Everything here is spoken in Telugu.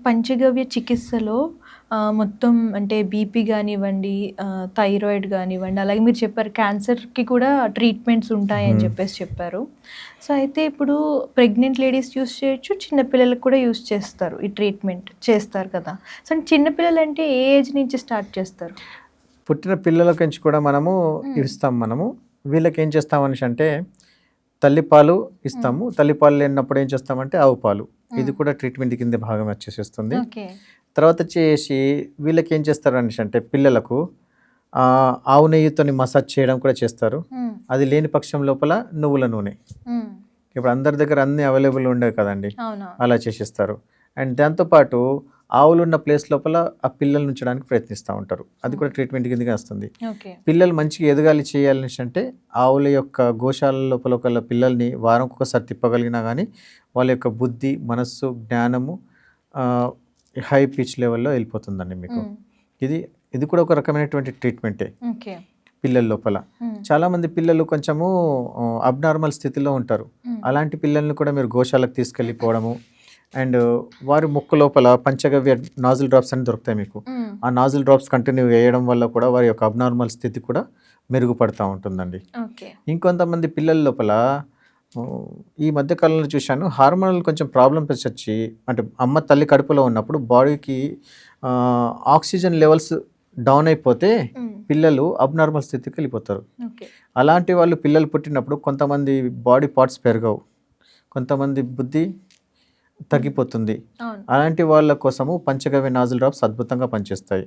పంచగవ్య చికిత్సలో మొత్తం అంటే బీపీ గానివ్వండి, థైరాయిడ్ గానివ్వండి, అలాగే మీరు చెప్పారు క్యాన్సర్‌కి కూడా ట్రీట్మెంట్స్ ఉంటాయని చెప్పారు. సో, అయితే ఇప్పుడు ప్రెగ్నెంట్ లేడీస్ యూజ్ చేయొచ్చు, చిన్న పిల్లలకి కూడా యూజ్ చేస్తారు. ఈ ట్రీట్మెంట్ చేస్తారు కదా! సో, చిన్న పిల్లలంటే ఏ ఏజ్ నుంచి స్టార్ట్ చేస్తారు? పుట్టిన పిల్లలకించి కూడా మనము ఇస్తాం మనము. వీళ్ళకేం చేస్తామనేసంటే తల్లిపాలు ఇస్తాము. తల్లిపాలు లేనప్పుడు ఏం చేస్తామంటే ఆవు పాలు. ఇది కూడా ట్రీట్మెంట్ కింద భాగం వచ్చేసేస్తుంది. ఓకే. తర్వాత వచ్చేసి వీళ్ళకేం చేస్తారనేసంటే పిల్లలకు ఆవు నెయ్యితోని మసాజ్ చేయడం కూడా చేస్తారు. అది లేని పక్షం లోపల నువ్వుల నూనె. ఇప్పుడు అందరి దగ్గర అన్నీ అవైలబుల్ ఉండవు కదండి. అలా చేసేస్తారు. అండ్ దాంతోపాటు ఆవులు ఉన్న ప్లేస్ లోపల ఆ పిల్లల్ని ఉంచడానికి ప్రయత్నిస్తూ ఉంటారు. అది కూడా ట్రీట్మెంట్ కిందకే వస్తుంది. పిల్లలు మంచిగా ఎదగాలి చేయాలని అంటే ఆవుల యొక్క గోశాల లోపల ఒకళ్ళ పిల్లల్ని వారంకి ఒకసారి తిప్పగలిగినా కానీ వాళ్ళ యొక్క బుద్ధి, మనస్సు, జ్ఞానము హై పిచ్ లెవెల్లో వెళ్ళిపోతుందండి మీకు. ఇది కూడా ఒక రకమైనటువంటి ట్రీట్మెంటే పిల్లల లోపల. చాలామంది పిల్లలు కొంచెము అబ్నార్మల్ స్థితిలో ఉంటారు. అలాంటి పిల్లల్ని కూడా మీరు గోశాలకు తీసుకెళ్ళిపోవడము అండ్ వారి ముక్కు లోపల పంచగవ్య నాజిల్ డ్రాప్స్ అని దొరుకుతాయి మీకు. ఆ నాజిల్ డ్రాప్స్ కంటిన్యూ వేయడం వల్ల కూడా వారి యొక్క అబ్నార్మల్ స్థితి కూడా మెరుగుపడుతూ ఉంటుందండి. ఇంకొంతమంది పిల్లల లోపల ఈ మధ్య కాలంలో చూశాను హార్మోనల్ కొంచెం ప్రాబ్లమ్స్ వచ్చి అంటే అమ్మ తల్లి కడుపులో ఉన్నప్పుడు బాడీకి ఆక్సిజన్ లెవెల్స్ డౌన్ అయిపోతే పిల్లలు అబ్నార్మల్ స్థితికి వెళ్ళిపోతారు. అలాంటి వాళ్ళు పిల్లలు పుట్టినప్పుడు కొంతమంది బాడీ పార్ట్స్ పెరగవు, కొంతమంది బుద్ధి తగ్గిపోతుంది. అలాంటి వాళ్ళ కోసము పంచగవ్య నాజిల్ డ్రాప్స్ అద్భుతంగా పనిచేస్తాయి.